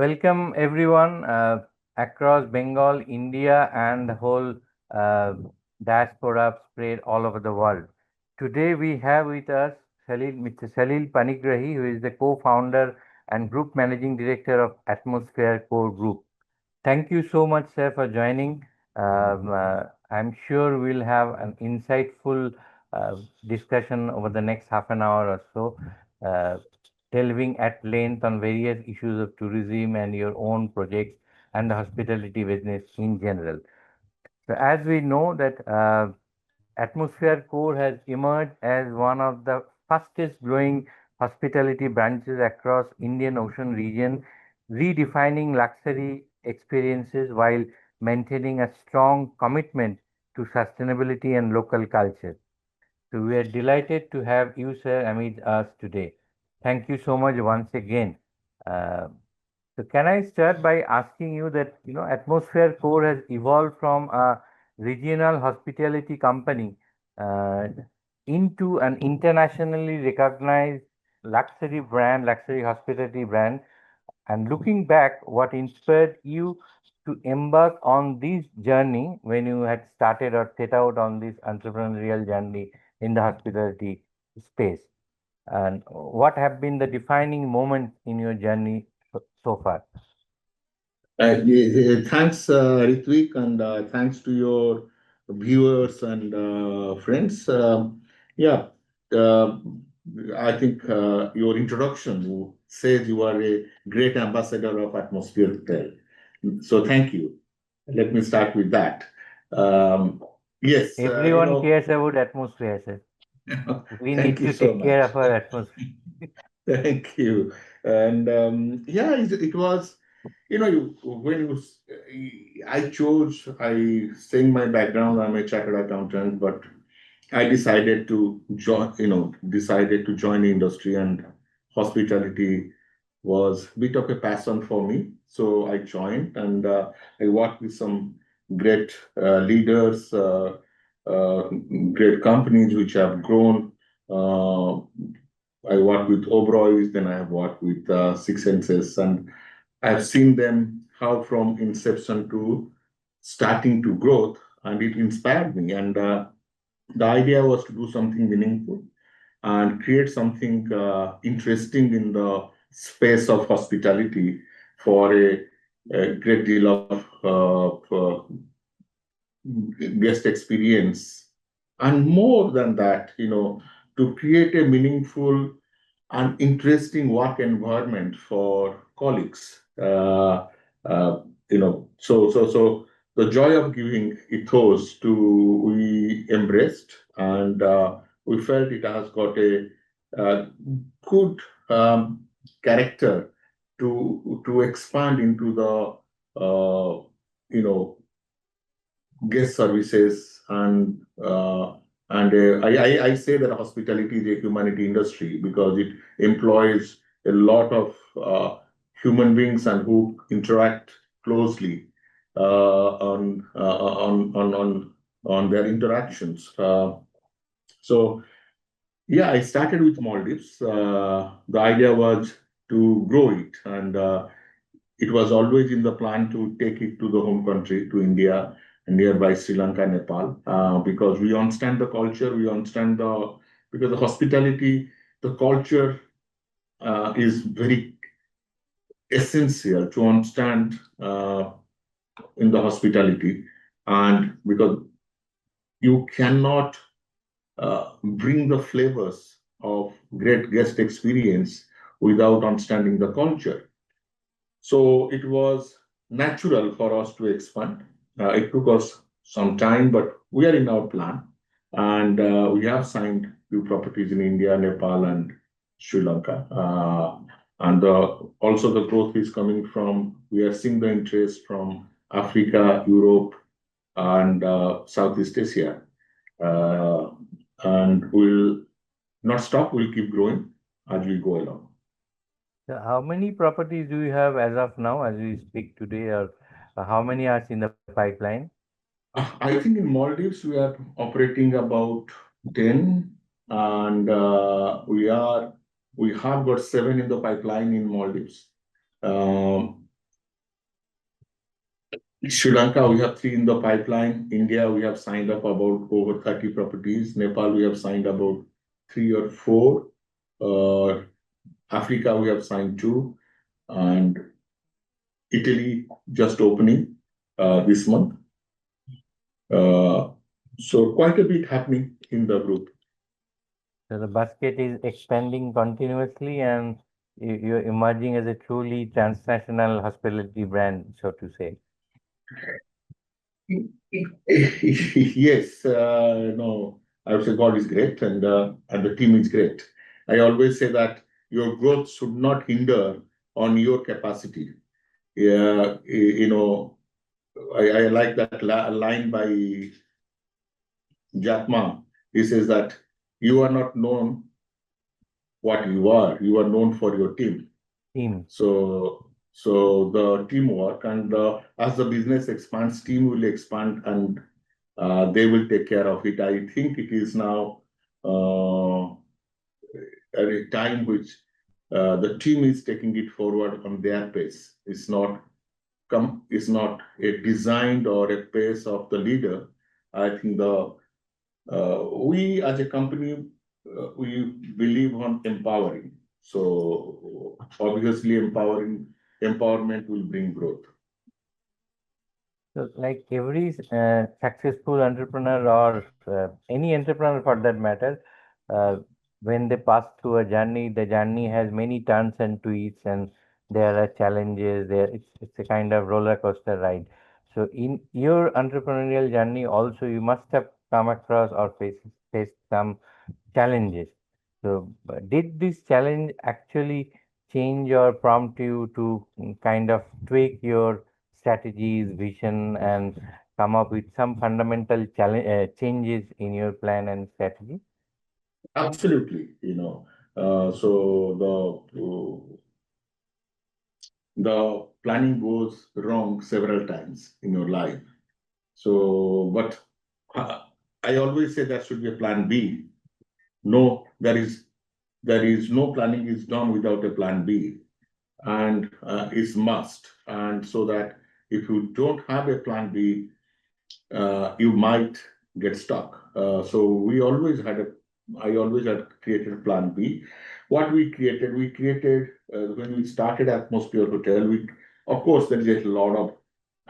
Welcome everyone across Bengal, India, and the whole uh, diaspora spread all over the world. Today we have with us Mr. Salil Panigrahi, who is the co-founder and group managing director of Atmosphere Core Group. Thank you so much, sir, for joining. I'm sure we'll have an insightful discussion over the next half an hour or so, uh, delving at length on various issues of tourism and your own projects and the hospitality business in general. So, as we know that Atmosphere Core has emerged as one of the fastest growing hospitality branches across Indian Ocean region, redefining luxury experiences while maintaining a strong commitment to sustainability and local culture. So we are delighted to have you, sir, amid us today. Thank you so much once again. Uh, so can I start by asking you that, Atmosphere Core has evolved from a regional hospitality company uh, into an internationally recognized luxury hospitality brand. And looking back, what inspired you to embark on this journey when you had started or set out on this entrepreneurial journey in the hospitality space? And what have been the defining moments in your journey so far? Thanks, Ritwik, and thanks to your viewers and friends. Yeah, uh, I think your introduction says you are a great ambassador of Atmosphere Hotel. So thank you. Let me start with that. Um, yes, Everyone cares about atmosphere, sir. We thank need you to so take care much. of our atmosphere. Thank you. And yeah, it was, I chose, saying my background, I'm a chartered accountant, but I decided to join the industry, and hospitality was a bit of a passion for me. So I joined, and I worked with some great leaders, uh, great companies which have grown. Uh, I worked with Oberoi's, then I have worked with Six Senses, and I've seen them how from inception to starting to growth, and it inspired me. And the idea was to do something meaningful and create something interesting in the space of hospitality for a great deal of guest experience. And more than that, to create a meaningful and interesting work environment for colleagues. So the joy of giving ethos to we embraced, and we felt it has got a, good character to expand into the you know guest services, and I say that hospitality is a humanity industry because it employs a lot of human beings and who interact closely on their interactions. So yeah, I started with Maldives. The idea was to grow it, and it was always in the plan to take it to the home country, to India and nearby Sri Lanka, Nepal, because we understand the culture, because the hospitality, the culture is very essential to understand in the hospitality, and because you cannot bring the flavors of great guest experience without understanding the culture. So it was natural for us to expand. It took us some time, but we are in our plan. And we have signed few properties in India, Nepal, and Sri Lanka. And also the growth is coming from, we are seeing the interest from Africa, Europe, and Southeast Asia. Uh, and we'll not stop, we'll keep growing as we go along. So how many properties do you have as of now, as we speak today, or how many are in the pipeline? I think in Maldives we are operating about 10, and we have got 7 in the pipeline in Maldives. Sri Lanka, we have three in the pipeline. India, we have signed up about over 30 properties. Nepal, we have signed about three or four. Uh, Africa, we have signed two. And Italy just opening this month. Uh, so quite a bit happening in the group. So the basket is expanding continuously, and you're emerging as a truly transnational hospitality brand, so to say. Yes, no, I would say God is great and the team is great. I always say that your growth should not hinder on your capacity. Yeah, I like that line by Jack Ma. He says that you are not known what you are known for your team. Team. So the teamwork and as the business expands, team will expand and they will take care of it. I think it is now uh, at a time which the team is taking it forward on their pace. It's not a designed or a pace of the leader. I think the we as a company we believe on empowering. So obviously empowerment will bring growth. So, like every successful entrepreneur or any entrepreneur for that matter, uh, when they pass through a journey, the journey has many turns and twists, and there are challenges. It's a kind of roller coaster ride. So, in your entrepreneurial journey, also you must have come across or faced some challenges. So, did this challenge actually change or prompt you to kind of tweak your strategies, vision, and come up with some fundamental challenge changes in your plan and strategy? Absolutely, so the planning goes wrong several times in your life. So, but uh, I always say there should be a plan B. No, there is no planning is done without a plan B, and is must. And so that if you don't have a plan B, you might get stuck. So I always had created a plan B. What we created when we started Atmosphere Hotel. Of course, there is a lot of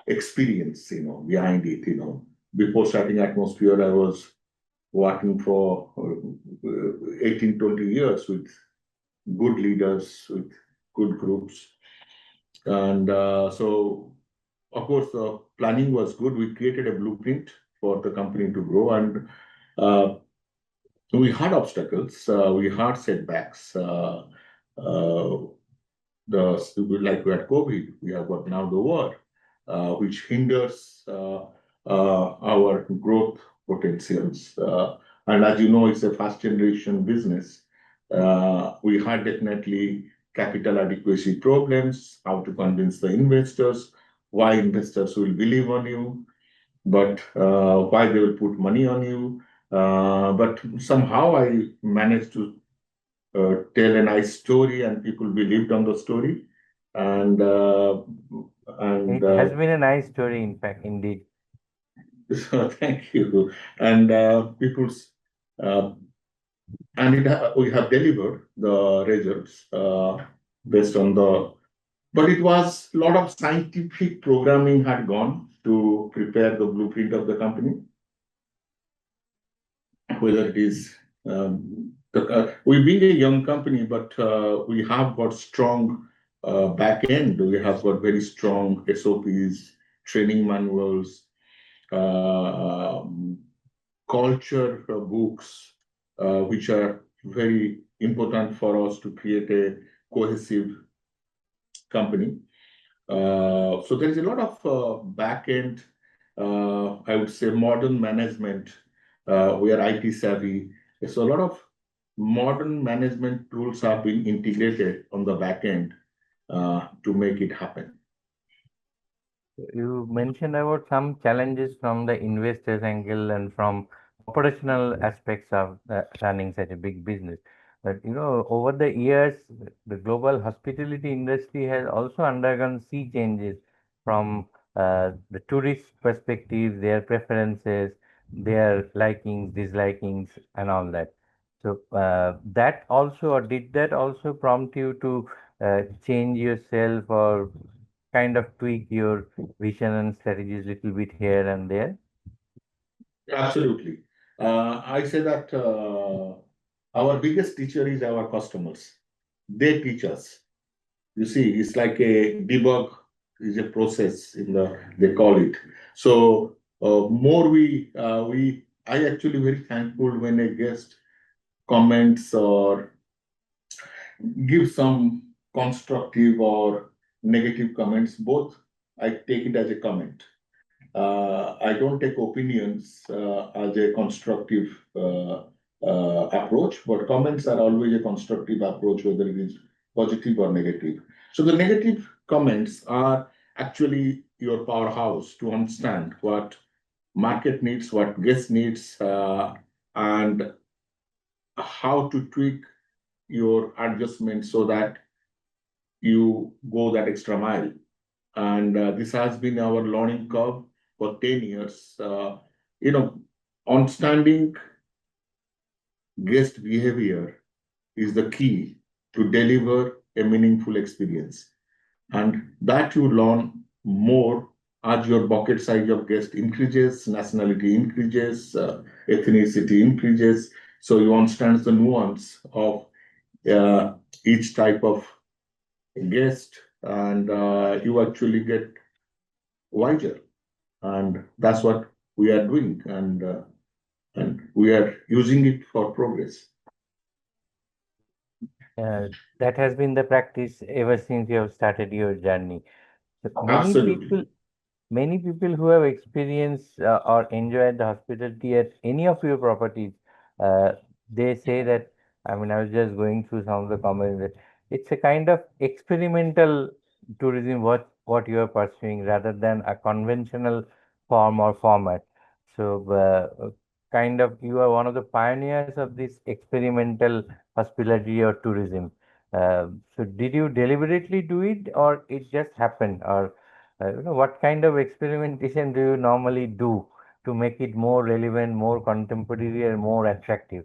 experience, behind it. Before starting Atmosphere, I was working for 18, 20 years with good leaders, with good groups. And so, of course, the planning was good. We created a blueprint for the company to grow, and uh, we had obstacles, we had setbacks. Uh, like we had COVID, we have got now the war, which hinders our growth potentials. And as you know, it's a fast generation business. We had definitely capital adequacy problems, how to convince the investors, why investors will believe on you, but why they will put money on you. But somehow I managed to tell a nice story, and people believed on the story. And and It has been a nice story, in fact, indeed. so thank you. And uh, we have delivered the results based on the. But it was a lot of scientific programming had gone to prepare the blueprint of the company, whether it is we being a young company, but we have got strong back end. We have got very strong SOPs, training manuals, um, culture books, which are very important for us to create a cohesive company. So there is a lot of back end, I would say, modern management. We are IT savvy. So a lot of modern management tools have been integrated on the back end to make it happen. You mentioned about some challenges from the investors angle and from operational aspects of running such a big business. But over the years, the global hospitality industry has also undergone sea changes from the tourist perspective, their preferences, their likings, dislikings, and all that. So that also, or did that also prompt you to change yourself or kind of tweak your vision and strategies little bit here and there? Absolutely. I say that our biggest teacher is our customers. They teach us. You see, it's like a debug is a process in the they call it. So more we I actually very thankful when a guest comments or give some constructive or negative comments. Both I take it as a comment. I don't take opinions as a constructive approach, but comments are always a constructive approach, whether it is positive or negative. So the negative comments are actually your powerhouse to understand what market needs, what guest needs, and how to tweak your adjustment so that you go that extra mile. And this has been our learning curve for 10 years. You know, understanding guest behavior is the key to deliver a meaningful experience. And that you learn more as your bucket size of guest increases, nationality increases, ethnicity increases. So you understand the nuance of uh, each type of guest, and you actually get wiser. And that's what we are doing, and we are using it for progress. Uh, that has been the practice ever since you have started your journey. So Absolutely. many people who have experienced or enjoyed the hospitality at any of your properties, uh, they say that, I mean, I was just going through some of the comments that it's a kind of experimental tourism what you are pursuing rather than a conventional form or format. So, kind of you are one of the pioneers of this experimental hospitality or tourism. So, did you deliberately do it, or it just happened, or what kind of experimentation do you normally do to make it more relevant, more contemporary, and more attractive?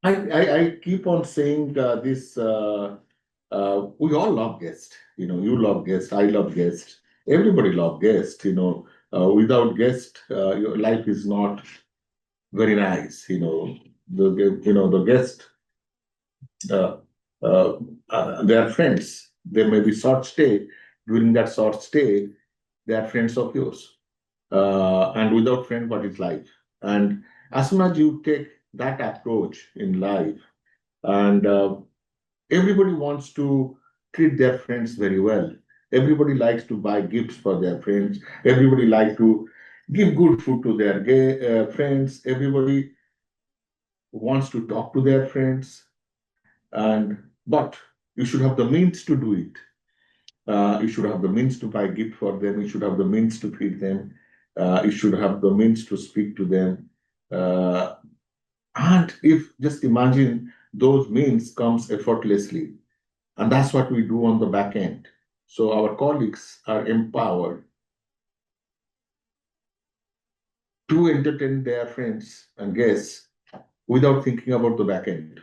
I keep on saying this. We all love guests. You know, you love guests. I love guests. Everybody love guests. You know, without guest, your life is not very nice. The guest, uh, uh, they are friends. They may be short stay. During that short stay, they are friends of yours. And without friend, what is life? And as soon as you take that approach in life, and everybody wants to treat their friends very well. Everybody likes to buy gifts for their friends. Everybody likes to give good food to their friends. Everybody wants to talk to their friends, and but you should have the means to do it. You should have the means to buy gift for them. You should have the means to feed them. You should have the means to speak to them. Uh, and if just imagine those means comes effortlessly, and that's what we do on the back end. So our colleagues are empowered to entertain their friends and guests without thinking about the back end.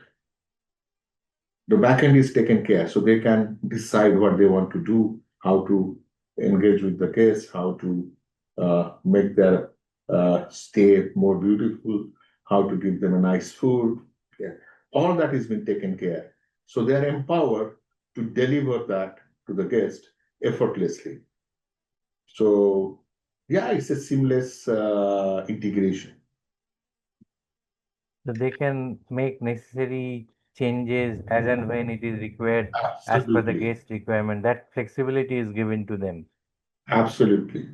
The back end is taken care, so they can decide what they want to do, how to engage with the guests, how to make their stay more beautiful, how to give them a nice food. Yeah. All that has been taken care. So they are empowered to deliver that to the guest effortlessly. So yeah, it's a seamless integration. So they can make necessary changes as and when it is required as per the Absolutely. guest requirement. That flexibility is given to them. Absolutely.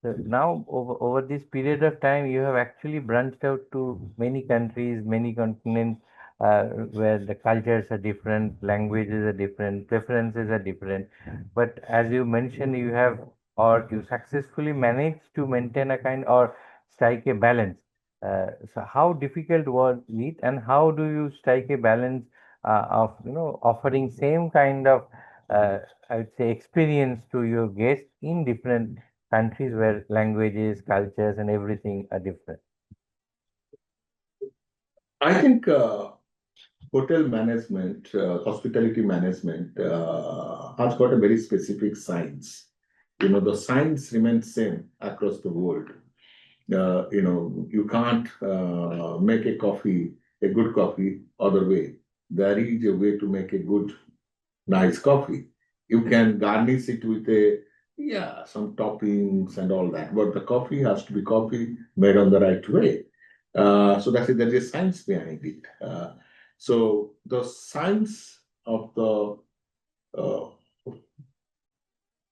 So now, over this period of time, you have actually branched out to many countries, many continents, where the cultures are different, languages are different, preferences are different. But as you mentioned, you have, or you successfully managed to maintain a kind or strike a balance. So how difficult was it, and how do you strike a balance of offering same kind of uh, I would say, experience to your guests in different countries where languages, cultures, and everything are different? I think hotel management, hospitality management has got a very specific science. The science remains same across the world. You can't make a good coffee, other way. There is a way to make a good, nice coffee. You can garnish it with some toppings and all that, but the coffee has to be coffee made on the right way. So that's it. There's a science behind it. So the science of the uh,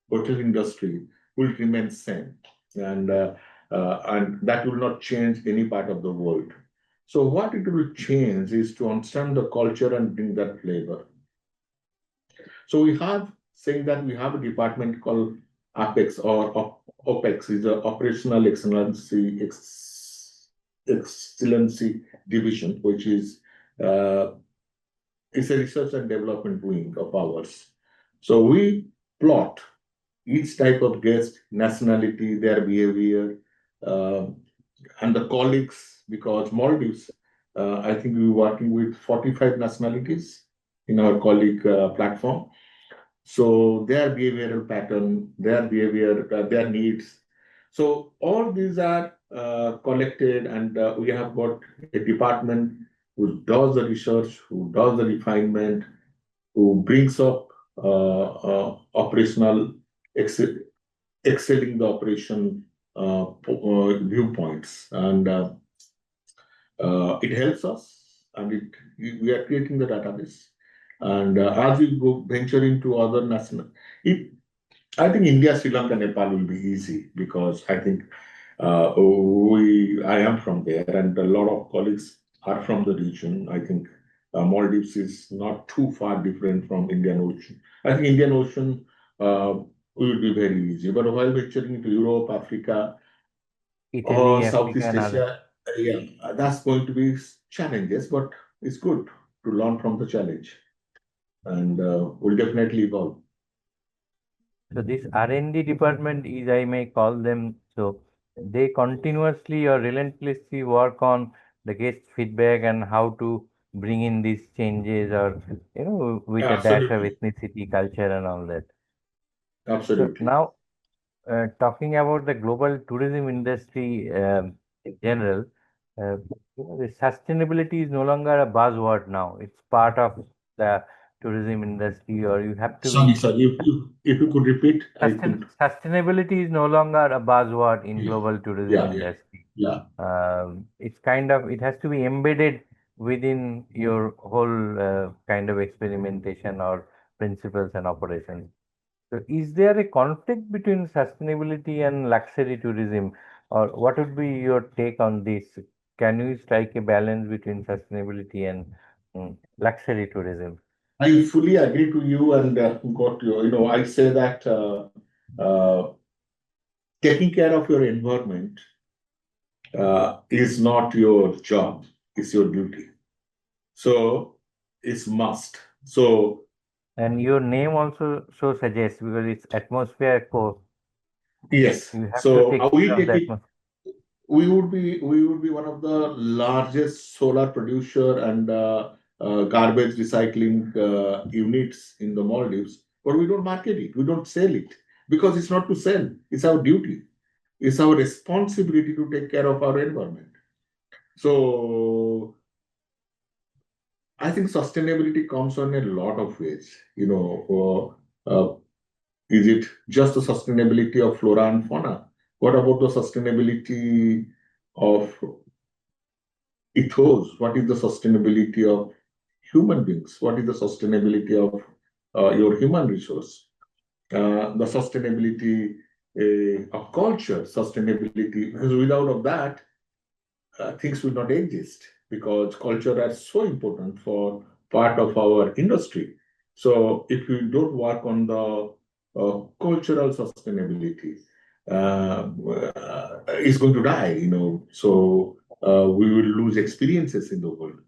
hotel industry will remain same, and and that will not change any part of the world. So what it will change is to understand the culture and bring that flavor. So we have saying that we have a department called APEX or OPEX is the Operational Excellency Division, which is uh, it's a research and development wing of ours. So we plot each type of guest, nationality, their behavior, uh, and the colleagues, because Maldives, I think we were working with 45 nationalities in our colleague platform. So their behavioral pattern, their behavior, their needs. So all these are collected, and we have got a department who does the research, who does the refinement, who brings up operational ex- excelling the operation viewpoints, and it helps us, and we are creating the database. And as we go venture into other national, it, I think India, Sri Lanka, Nepal will be easy because I think I am from there, and a lot of colleagues are from the region. I think Maldives is not too far different from Indian Ocean. I think Indian Ocean will be very easy. But while venturing into Europe, Africa, or Italy, Africa, Southeast and others. Asia, yeah, that's going to be challenges, but it's good to learn from the challenge, and we'll definitely evolve. So this R&D department is, I may call them, so they continuously or relentlessly work on the guest feedback and how to bring in these changes, or with a dash of Absolutely, ethnicity, culture, and all that. So absolutely. now, talking about the global tourism industry in general, the sustainability is no longer a buzzword now. It's part of the tourism industry, or you have to Sorry, be sorry. If you could repeat, I could. Sustainability is no longer a buzzword in Yeah, global tourism yeah, yeah, industry. yeah. It's kind of, it has to be embedded within your whole kind of experimentation or principles and operations. So, is there a conflict between sustainability and luxury tourism, or what would be your take on this? Can you strike a balance between sustainability and luxury tourism? I fully agree to you, and got you. I say that uh, taking care of your environment is not your job; it's your duty. So it's must. So And your name also so suggests, because it's atmosphere core. yes. You have to So take we care of take the it. atmosphere. We would be one of the largest solar producer and garbage recycling units in the Maldives, but we don't market it. We don't sell it because it's not to sell. It's our duty. It's our responsibility to take care of our environment. So I think sustainability comes on a lot of ways. Is it just the sustainability of flora and fauna? What about the sustainability of ethos? What is the sustainability of human beings? What is the sustainability of your human resource? The sustainability of culture, sustainability, because without of that, things will not exist because culture is so important for part of our industry. So if we don't work on the cultural sustainability, it's going to die, So we will lose experiences in the world.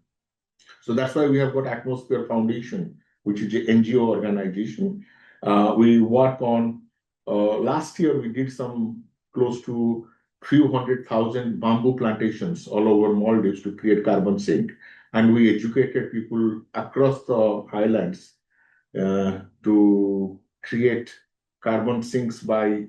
So that's why we have got Atmosphere Foundation, which is an NGO organization. We work on, last year we did some close to few 100,000 bamboo plantations all over Maldives to create carbon sink. And we educated people across the islands to create carbon sinks by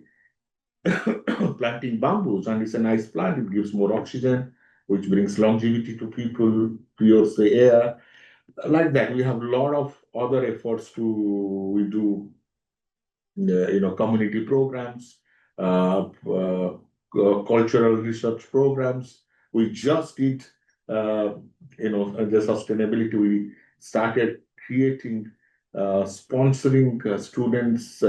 planting bamboos. And it's a nice plant. It gives more oxygen, which brings longevity to people, pures the air. Like that, we have a lot of other efforts to we do community programs, cultural research programs. We just did, the sustainability. We started creating, sponsoring students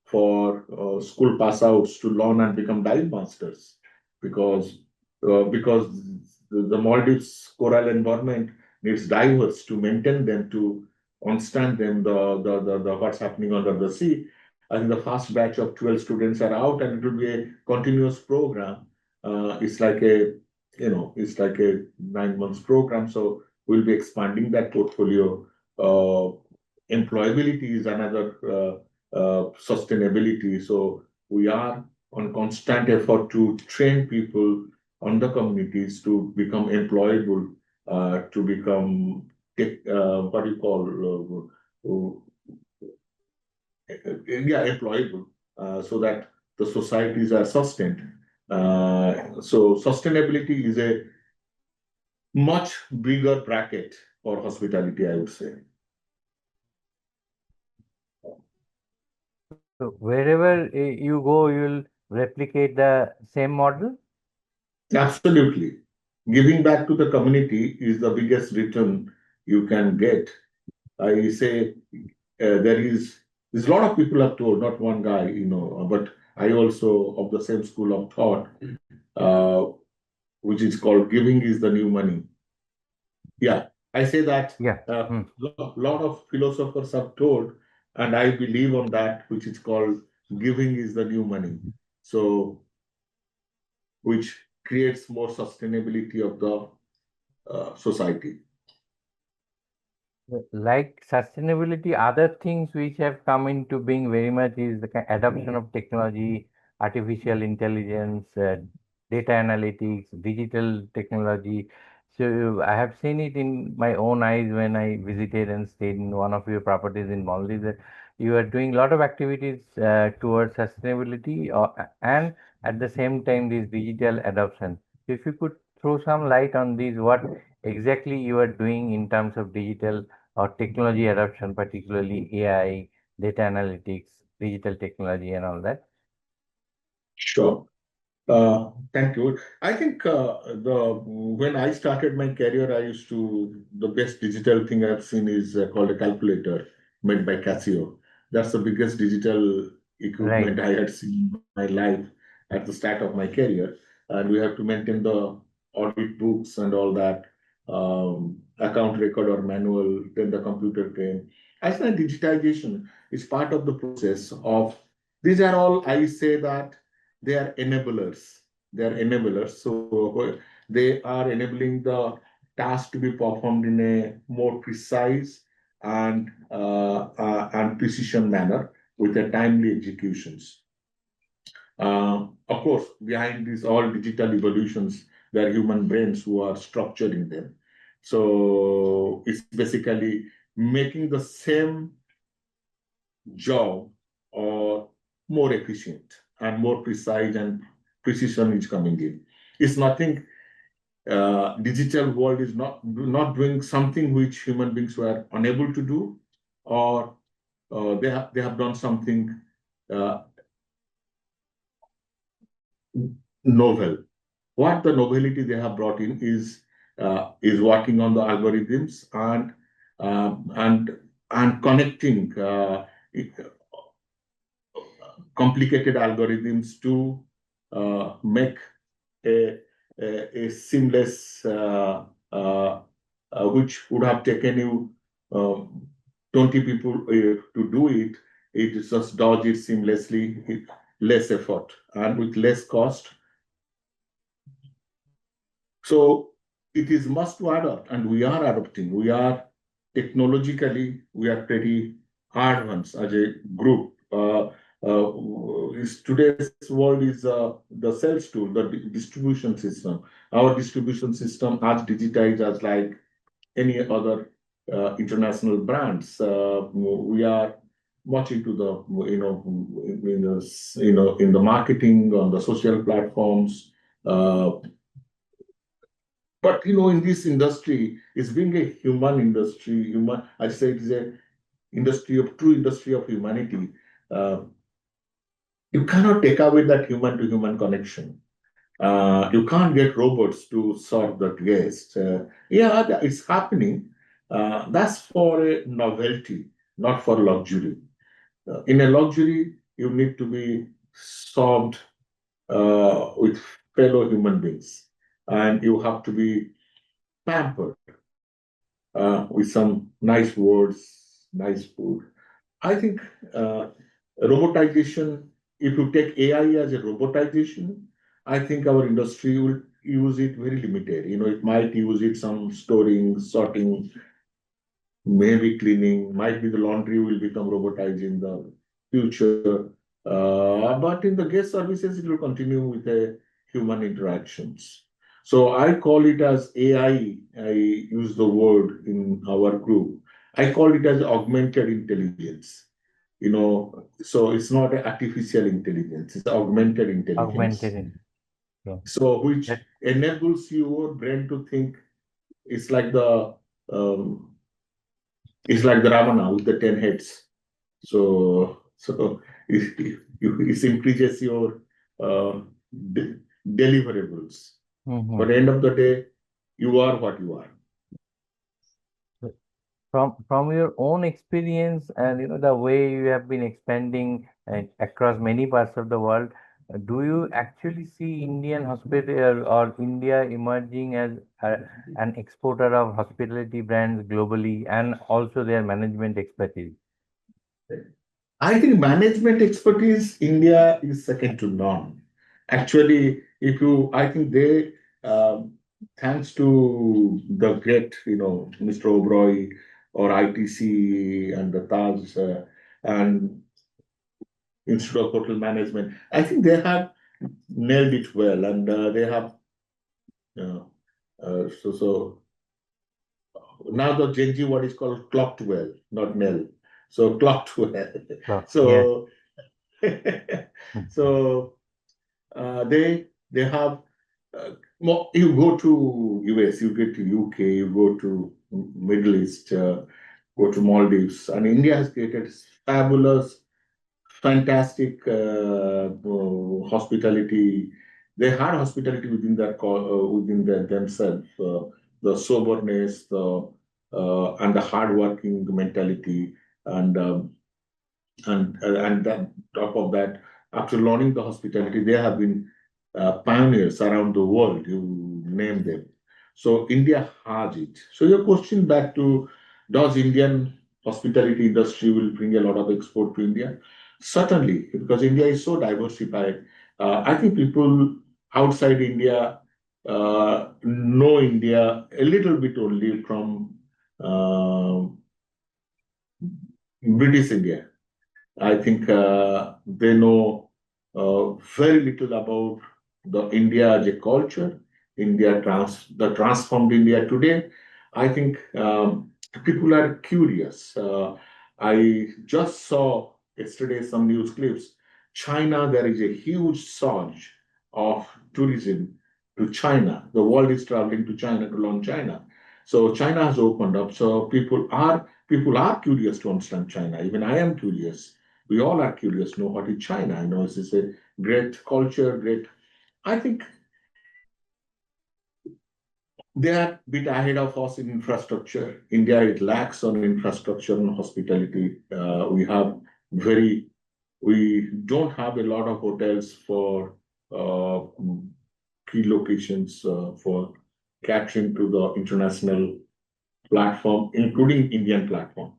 for school pass outs to learn and become dive masters, because the Maldives coral environment needs divers to maintain them, to understand them, the what's happening under the sea. I think the first batch of 12 students are out, and it will be a continuous program. It's like a 9 months program. So we'll be expanding that portfolio. Employability is another sustainability. So we are on constant effort to train people on the communities to become employable, to become what do you call yeah, employable, so that the societies are sustained. So sustainability is a much bigger bracket for hospitality, I would say. So wherever you go, you'll replicate the same model. Absolutely. Giving back to the community is the biggest return you can get. I say there's a lot of people have told, not one guy, but I also of the same school of thought, uh, which is called giving is the new money. Yeah, I say that Yeah. lot of philosophers have told, and I believe on that, which is called giving is the new money. So, which creates more sustainability of the society. Like sustainability, other things which have come into being very much is the adoption of technology, artificial intelligence, data analytics, digital technology. So I have seen it in my own eyes when I visited and stayed in one of your properties in Maldives, that you are doing a lot of activities towards sustainability, and at the same time this digital adoption. So if you could throw some light on these, what exactly you are doing in terms of digital or technology adoption, particularly AI, data analytics, digital technology, and all that. Sure. Thank you. I think the when I started my career, I used to the best digital thing I've seen is called a calculator made by Casio. That's the biggest digital Right. equipment I had seen in my life at the start of my career. And we have to maintain the audit books and all that, account record or manual. Then the computer came. I think digitization is part of the process of. These are all, I say that they are enablers. They are enablers. So they are enabling the task to be performed in a more precise and precision manner with a timely executions. Of course, behind these all digital evolutions, there are human brains who are structuring them. So it's basically making the same job or more efficient and more precise, and precision is coming in. It's nothing. Digital world is not doing something which human beings were unable to do, or they have done something uh, novel. What the novelty they have brought in is working on the algorithms and and connecting complicated algorithms to make a, a seamless, which would have taken you 20 people to do it. It just does it seamlessly, less effort and with less cost. So it is must to adopt, and we are adopting. We are technologically, we are pretty. advance as a group. Today's world is the sales tool, the distribution system. Our distribution system as digitized as like any other international brands. We are much into the in the marketing on the social platforms. Uh, but in this industry, it's being a human industry. Human, I say it is a true industry of humanity. Uh, you cannot take away that human to human connection. You can't get robots to solve that waste. Yeah, it's happening. That's for a novelty, not for luxury. In a luxury, you need to be solved with fellow human beings, and you have to be pampered with some nice words, nice food. I think uh, robotization, if you take AI as a robotization, I think our industry will use it very limited. It might use it some storing, sorting, maybe cleaning, might be the laundry will become robotized in the future. But in the guest services, it will continue with the human interactions. So I call it as AI. I use the word in our group. I call it as augmented intelligence. So it's not an artificial intelligence, it's augmented Augmented intelligence. in. Yeah. So which That, enables your brain to think. It's like the um, it's like the Ravana with the 10 heads. So it increases your uh, de- deliverables. But at mhm. the end of the day, you are what you are. From your own experience and the way you have been expanding across many parts of the world, do you actually see Indian hospital or India emerging as an exporter of hospitality brands globally and also their management expertise? I think management expertise India is second to none. Actually, I think um, thanks to the great, Mr. Oberoi or ITC and the Taj and Institute of Hotel Management, I think they have nailed it well, and they have. Uh, so now the Gen Z what is called clocked well, not nail. So clocked well. So, yes. So so they have you go to US, you get to UK, you go to Middle East, go to Maldives, and India has created fabulous, fantastic hospitality. They had hospitality within within themselves, the soberness, the and the hardworking mentality, and and on top of that, after learning the hospitality, they have been pioneers around the world. You name them. So India has it. So your question back to, does Indian hospitality industry will bring a lot of export to India? Certainly, because India is so diversified. I think people outside India know India a little bit only from uh, British India. I think they know very little about the India as a culture, the transformed India today. I think people are curious. I just saw yesterday some news clips. China, there is a huge surge of tourism to China. The world is traveling to China to learn China. So China has opened up. So people are curious to understand China. Even I am curious. We all are curious to know what is China. I know this is a great culture, great. I think they are a bit ahead of us in infrastructure. India it lacks on infrastructure and hospitality. Very, we don't have a lot of hotels for uh, key locations for catering to the international platform, including Indian platform.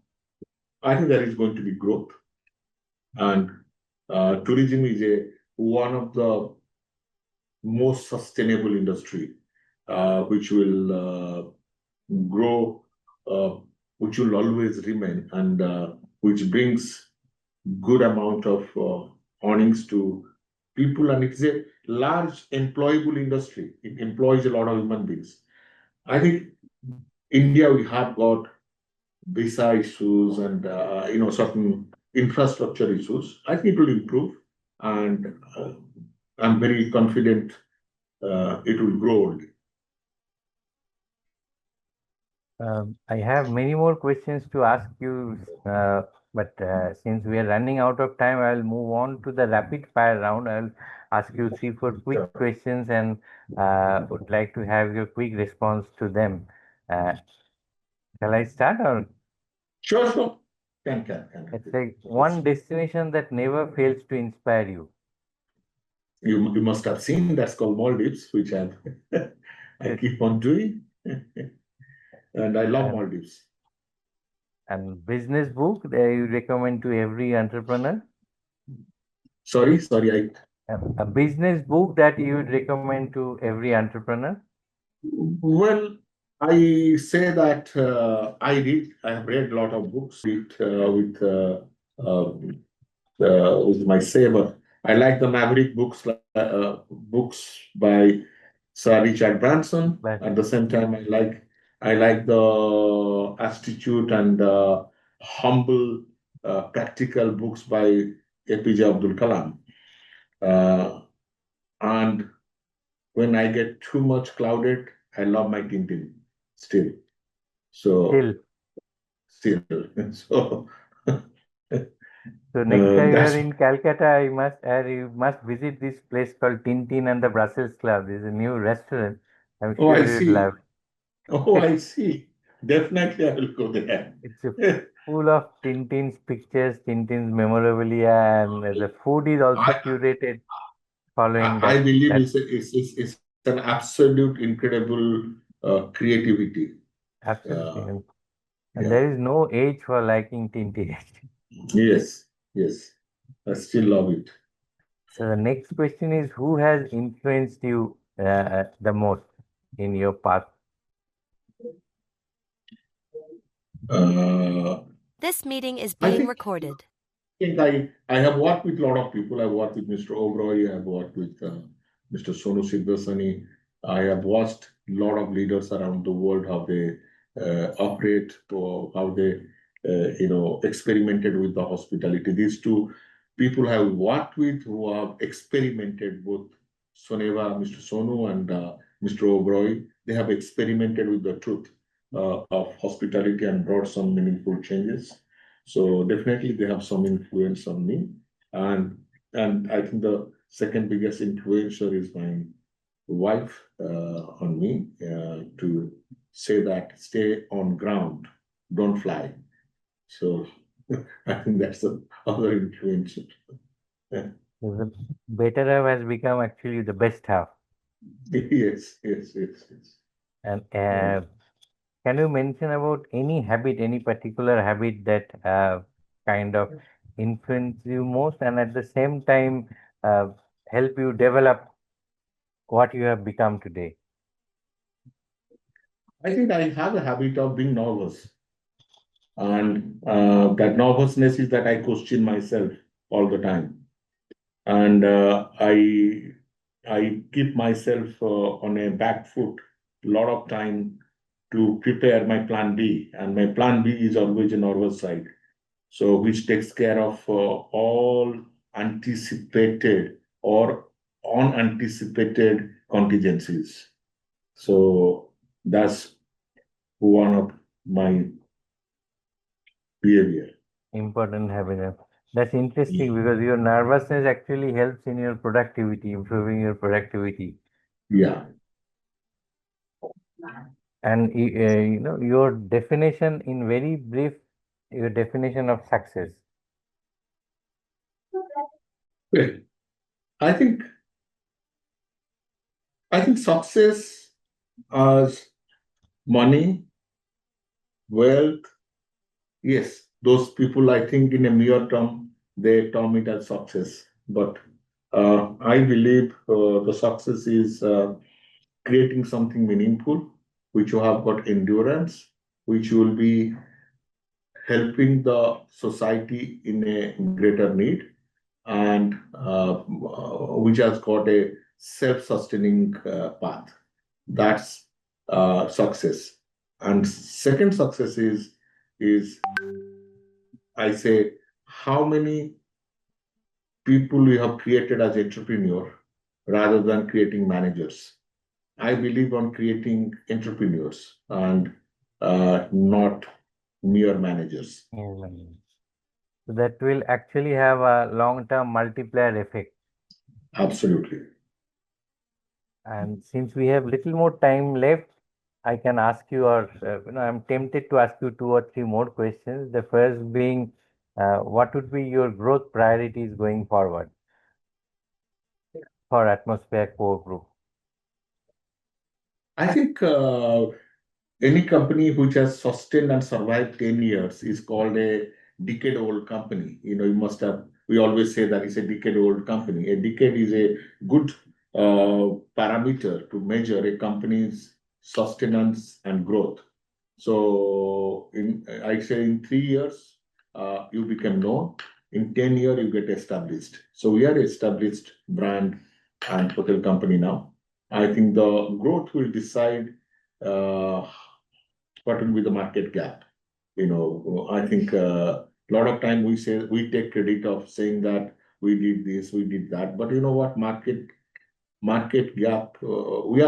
I think there is going to be growth, and tourism is a one of the most sustainable industry, which will grow, uh, which will always remain. And which brings good amount of earnings to people, and it's a large employable industry. It employs a lot of human beings. I think India, we have got visa issues and certain infrastructure issues. I think it will improve, and I'm very confident it will grow. I have many more questions to ask you, but since we are running out of time, I'll move on to the rapid fire round. I'll ask you three, four quick questions and would like to have your quick response to them. Uh, shall I start or Sure, sure. Can. let's say one destination that never fails to inspire you? You must have seen that's called Maldives, which I Yes. keep on doing, and I love And, Maldives. and business book that you recommend to every entrepreneur? Sorry, A business book that you would recommend to every entrepreneur? well, I say that I have read a lot of books uh, with my saver. I like the Maverick books by Sir Richard Branson. But At the same time, I like the Astute and humble, practical books by APJ Abdul Kalam. Uh, and when I get too much clouded, I love my Tintin still. So still, still, so so next time you are that's. in Calcutta, you must visit this place called Tintin and the Brussels Club. This is a new restaurant. I'm Oh, I sure you'd see. love. Oh, I see. Definitely, I will go there. It's full of Tintin's pictures, Tintin's memorabilia, and the food is also I, curated following I that. believe That it's an absolute incredible creativity. absolutely, Uh, and yeah. there is no age for liking Tintin. Yes. Yes. I still love it. So the next question is, who has influenced you the most in your path? Uh, This meeting is I being think recorded. I have worked with a lot of people. I've worked with Mr. Oberoi. I've worked with Mr. Sonu Siddhasani. I have watched a lot of leaders around the world how they operate, or how they experimented with the hospitality. These two people have worked with who have experimented, both Soneva, Mr. Sonu, and Mr. Oberoi. They have experimented with the truth of hospitality and brought some meaningful changes. So definitely they have some influence on me. And I think the second biggest influencer is my wife on me, to say that stay on ground, don't fly. So I think that's the other influencer. Yeah. The better half has become actually the best half. Yes. And Yeah. can you mention about any habit, any particular habit that kind of influence you most, and at the same time uh, help you develop what you have become today? I think I have a habit of being nervous. And that nervousness is that I question myself all the time. And I keep myself on a back foot a lot of time to prepare my plan B, and my plan B is always a nervous side, so which takes care of all anticipated or unanticipated contingencies. So that's one of my behavior. Important habit. That's interesting because your nervousness actually helps in your productivity, improving your productivity. Yeah. And your definition in very brief, your definition of success. Well, I think success as money, wealth, yes, those people, I think in a mere term, they term it as success. But I believe the success is creating something meaningful, which you have got endurance, which you will be helping the society in a greater need, and which has got a self-sustaining path. That's success. And second success is I say how many people we have created as entrepreneur rather than creating managers. I believe on creating entrepreneurs and not mere managers. Mm. So that will actually have a long-term multiplier effect. Absolutely. And since we have little more time left, I can ask you, or I'm tempted to ask you two or three more questions. The first being, what would be your growth priorities going forward for Atmosphere Core Group? I think any company which has sustained and survived 10 years is called a decade-old company. You must have, we always say that it's a decade-old company. A decade is a good parameter to measure a company's sustenance and growth. So I say in 3 years, you become known. In 10 years, you get established. So we are established brand and hotel company now. I think the growth will decide uh, what will be the market gap. I think a lot of time we take credit of saying that we did this, we did that, but you know what, market gap, we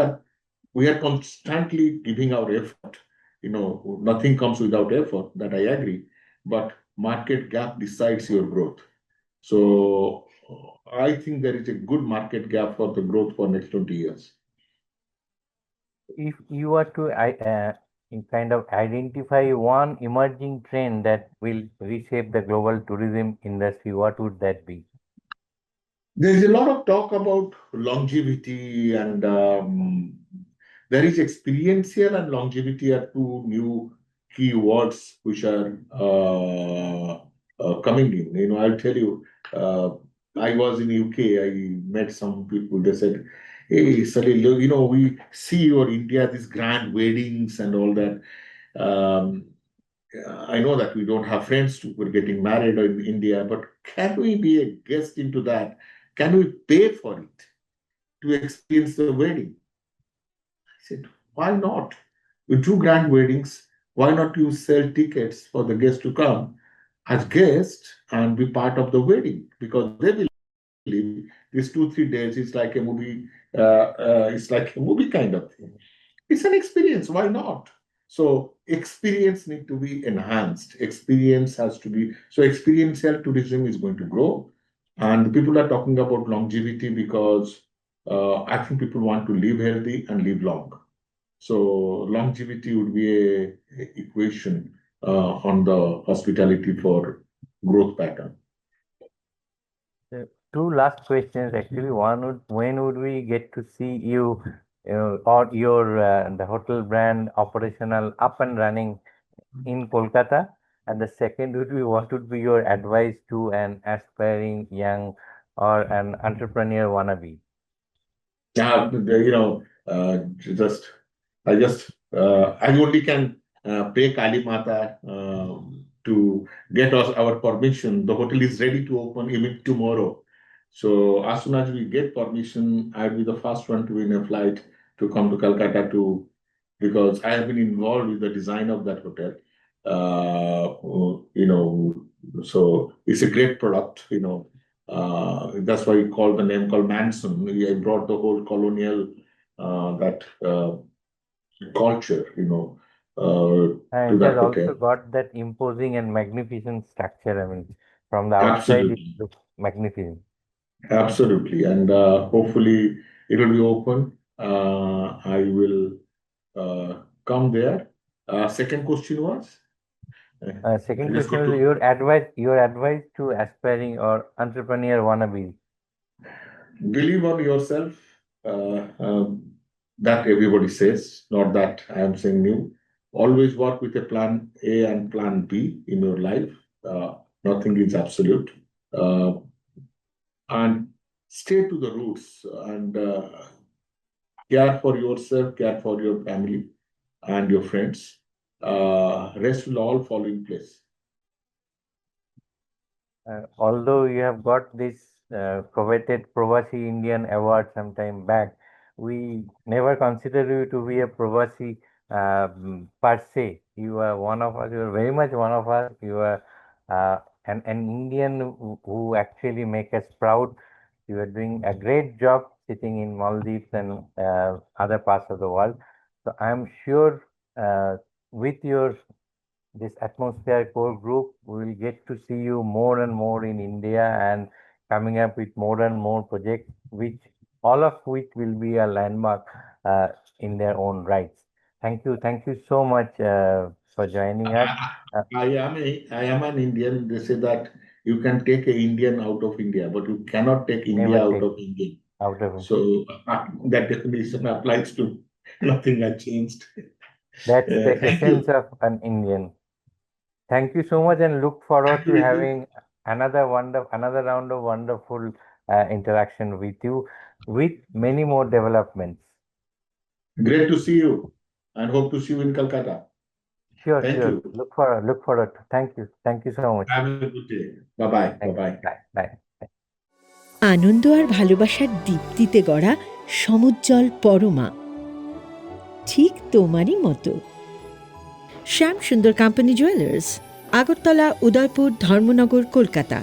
are constantly giving our effort. Nothing comes without effort. That I agree, but market gap decides your growth. So I think there is a good market gap for the growth for next 20 years. If you were to kind of identify one emerging trend that will reshape the global tourism industry, what would that be? There is a lot of talk about longevity, and there is experiential and longevity are two new key words which are coming in. I'll tell you, I was in UK, I met some people, they said, hey, Salil, we see your India, these grand weddings and all that. Um, I know that we don't have friends who are getting married in India, but can we be a guest into that? Can we pay for it to experience the wedding? I said, why not? We do grand weddings. Why not you sell tickets for the guests to come as guests and be part of the wedding? Because they believe these 2-3 days is like a movie. It's like a movie kind of thing. It's an experience. Why not? So experience need to be enhanced. Experience has to be, so experiential tourism is going to grow. And people are talking about longevity because I think people want to live healthy and live long. So longevity would be a equation on the hospitality for growth pattern. Two last questions actually. One would, when would we get to see you, or your the hotel brand operational up and running in Kolkata? And the second would be, what would be your advice to an aspiring young or an entrepreneur wannabe? Yeah, just I only can pray Kali Mata to get us our permission. The hotel is ready to open even tomorrow. So as soon as we get permission, I'll be the first one to win a flight to come to Calcutta to, because I have been involved with the design of that hotel. So it's a great product. That's why we call the name called Manson. I brought the whole colonial that culture, to It has that hotel. also got that imposing and magnificent structure. I mean, from the outside, it Absolutely, looks magnificent. absolutely, and hopefully it will be open. I will come there. Second question was. Uh, Second let's question go is to your advice to aspiring or entrepreneur wannabes. believe on yourself. Uh, um, that everybody says, not that I am saying new. Always work with a plan A and plan B in your life. Uh, Nothing is absolute. Uh, and stay to the roots and care for yourself, care for your family and your friends. Rest will all fall in place. Although you have got this coveted Pravasi Indian award some time back, we never consider you to be a Pravasi per se. You are one of us. You are very much one of us. You are an Indian who actually make us proud. You are doing a great job sitting in Maldives and other parts of the world. So I am sure with your this atmosphere core group, we will get to see you more and more in India and coming up with more and more projects, which all of which will be a landmark in their own rights. Thank you so much for joining us. Uh, I am an Indian. They say that you can take a Indian out of India, but you cannot take Never India out take of India. out of it. So that definition applies to nothing I changed. That's the Thank essence you. of an Indian. Thank you so much, and look forward Happy to with you. having another round of wonderful interaction with you, with many more developments. Great to see you and hope to see you in Calcutta. Sure, Thank sure. you. Look forward. Thank you. Thank you so much. Have a good day. Bye bye. Bye Thank you. bye. Bye. Bye. আনন্দ আর ভালোবাসার দীপ্তিতে গড়া সমুজ্জ্বল পরমা, ঠিক তোমারই মতো। শ্যাম সুন্দর company jewellers, Agartala, Udaipur, Dharmanagar, Kolkata.